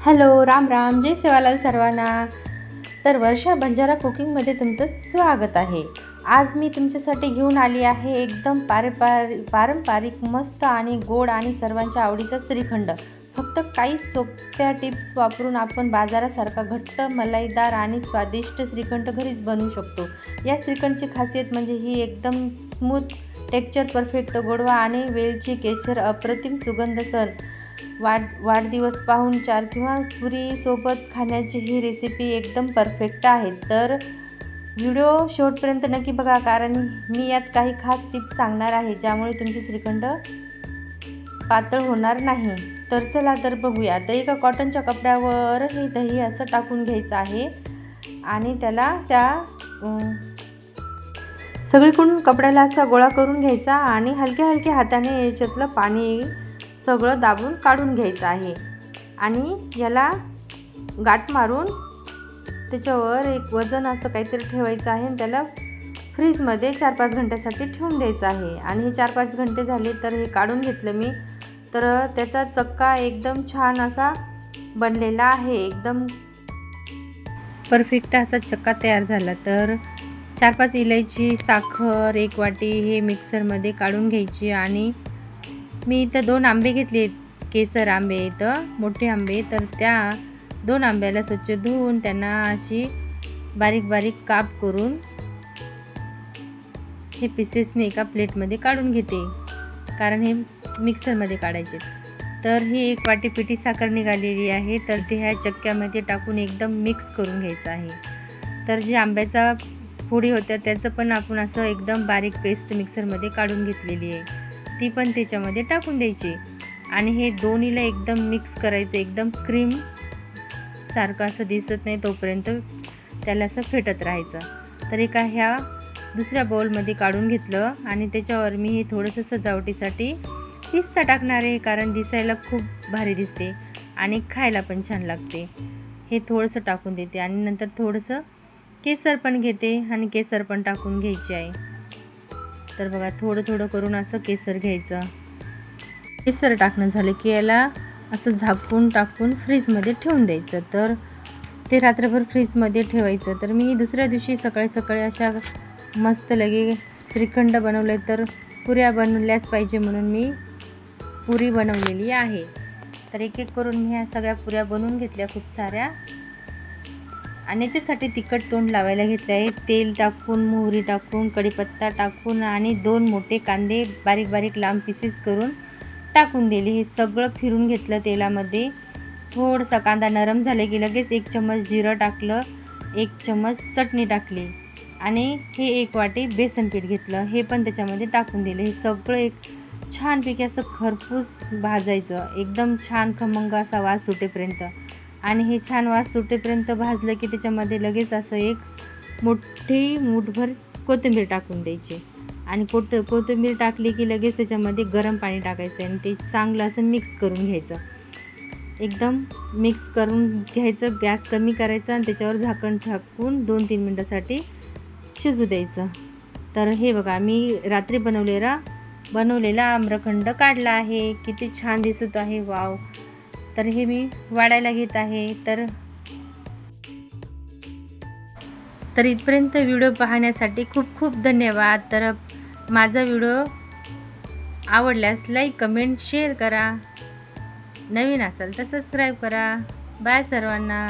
Hello, Ram Ram, जय सेवालाल सर्वांना. तर वर्षा बंजारा कुकिंगमध्ये तुमचं स्वागत आहे. आज मी तुमच्यासाठी घेऊन आली आहे एकदम पारंपरिक मस्त आणि गोड आणि सर्वांच्या आवडीचा श्रीखंड. फक्त काही सोप्या टिप्स वापरून आपण बाजारासारखा घट्ट, मलाईदार आणि स्वादिष्ट श्रीखंड घरीच बनवू शकतो. या श्रीखंडची खासियत म्हणजे ही एकदम स्मूथ टेक्स्चर, परफेक्ट गोडवा आणि वेलची, केशर, अप्रतिम सुगंध. सण, वाढदिवस, पाहुणचार किंवा पुरीसोबत खाण्याची ही रेसिपी एकदम परफेक्ट आहे. तर व्हिडिओ शेवटपर्यंत नक्की बघा, कारण मी यात काही खास टिप्स सांगणार आहे ज्यामुळे तुमचे श्रीखंड पातळ होणार नाही. तर चला तर बघूया. तर एका कॉटनच्या कपड्यावर हे दही असं टाकून घ्यायचं आहे आणि त्याला सगळीकडून कपड्याला असा गोळा करून घ्यायचा आणि हलक्या हलक्या हाताने याच्यातलं पाणी सगळं दाबून काढून घ्यायचं आहे. आणि याला गाठ मारून त्याच्यावर एक वजन असं काहीतरी ठेवायचं आहे आणि त्याला फ्रीजमध्ये 4-5 घंट्यासाठी ठेवून द्यायचं आहे. आणि हे 4-5 घंटे झाले तर हे काढून घेतलं मी. तर त्याचा चक्का एकदम छान असा बनलेला आहे, एकदम परफेक्ट असा चक्का तयार झाला. तर 4-5 इलायची, साखर, 1 वाटी हे मिक्सरमध्ये काढून घ्यायची. आणि मी इथं 2 आंबे घेतले, केसर आंबे, इथं मोठे आंबे. तर त्या 2 आंब्याला स्वच्छ धुवून त्यांना अशी बारीक बारीक काप करून हे पीसेस मी एका प्लेटमध्ये काढून घेते, कारण हे मिक्सरमध्ये काढायचे. तर ही 1 वाटी पिठी साखर निघालेली आहे. तर ते ह्या चक्क्यामध्ये टाकून एकदम मिक्स करून घ्यायचं आहे. तर जे आंब्याचा फोडी होत्या त्याचं पण आपण असं एकदम बारीक पेस्ट मिक्सरमध्ये काढून घेतलेली आहे, ती पण त्याच्यामध्ये टाकून द्यायची. आणि हे दोन्हीला एकदम मिक्स करायचं, एकदम क्रीम सारखं असं दिसत नाही तोपर्यंत त्याला असं फेटत राहायचं. तर एका ह्या दुसऱ्या बाउलमध्ये काढून घेतलं आणि त्याच्यावर मी हे थोडंसं सजावटीसाठी पिस्ता टाकणार आहे, कारण दिसायला खूप भारी दिसते आणि खायला पण छान लागते. हे थोडंसं टाकून देते आणि नंतर थोडंसं केसर पण घेते आणि केसर पण टाकून घ्यायची आहे. तर बघा, थोडं थोडं करून असं केसर घ्यायचं. केसर टाकणं झालं की याला असं झाकून टाकून फ्रीजमध्ये ठेवून द्यायचं. तर ते रात्रभर फ्रीजमध्ये ठेवायचं. तर मी दुसऱ्या दिवशी सकाळी सकाळी अशा मस्त लगे श्रीखंड बनवले. तर पुऱ्या बनवल्याच पाहिजे म्हणून मी पुरी बनवलेली आहे. तर एक एक करून मी ह्या सगळ्या पुऱ्या बनवून घेतल्या, खूप साऱ्या. आणि याच्यासाठी तिखट तोंड लावायला घेतलं आहे. तेल टाकून, मोहरी टाकून, कढीपत्ता टाकून आणि 2 मोठे कांदे बारीक बारीक लांब पीसेस करून टाकून दिले. हे सगळं फिरून घेतलं तेलामध्ये. थोडासा कांदा नरम झाले की लगेच 1 चम्मच जिरं टाकलं, 1 चम्मच चटणी टाकली आणि हे 1 वाटी बेसन पीठ घेतलं, हे पण त्याच्यामध्ये टाकून दिलं. हे सगळं एक छानपैकी असं खरपूस भाजायचं, एकदम छान खमंग असा वास सुटेपर्यंत. आणि हे छान वास सुटेपर्यंत भाजलं की त्याच्यामध्ये लगेच असं एक मोठी मूठभर कोथिंबीर टाकून द्यायची. आणि कोथिंबीर टाकली की लगेच त्याच्यामध्ये गरम पाणी टाकायचं आणि ते चांगलं असं मिक्स करून घ्यायचं. एकदम मिक्स करून घ्यायचं, गॅस कमी करायचा आणि त्याच्यावर झाकण टाकून 2-3 मिनटासाठी शिजू द्यायचं. तर हे बघा, मी रात्री बनवलेला आम्रखंड काढला आहे, किती छान दिसत आहे, वाव. तर हे मी वाढायला घेत आहे. तर इथपर्यंत व्हिडिओ पाहण्यासाठी खूप खूप धन्यवाद. तर माझा व्हिडिओ आवडल्यास लाईक, कमेंट, शेअर करा. नवीन असाल तर सबस्क्राईब करा. बाय सर्वांना.